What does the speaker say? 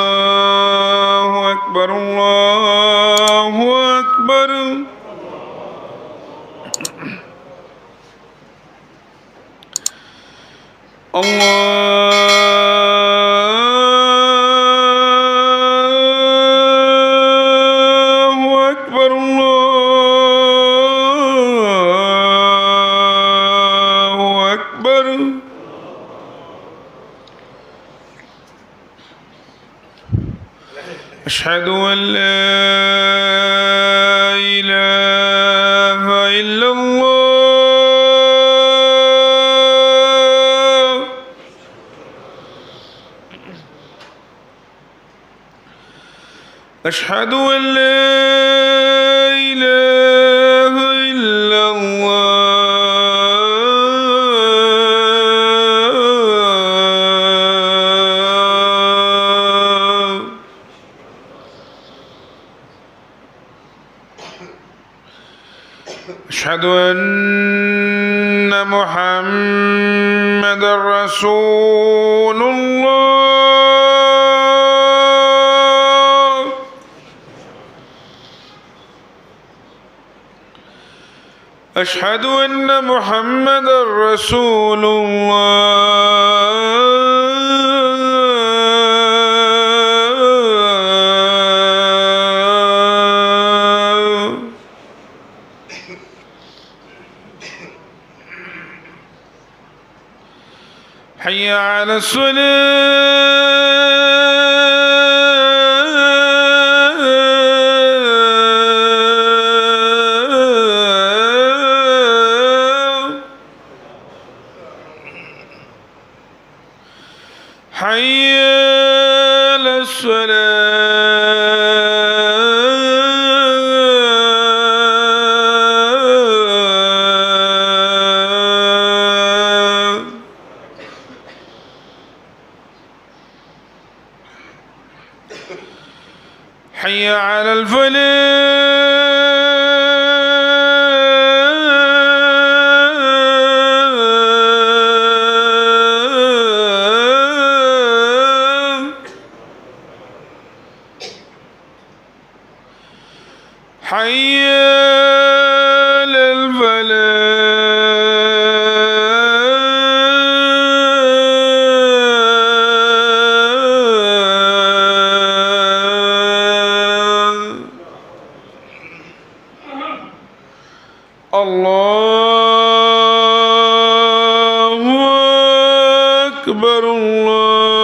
الله أكبر الله أكبر. الله أكبر الله أكبر. أشهد أن لا إله إلا الله. أشهد أن لا إله إلا الله. أشهد أن محمدًا رسول الله. أشهد أن محمدًا رسول الله. حي على الصلاة. حي على الصلاة. حي على الفلاح. حي على الفلاح. الله أكبر الله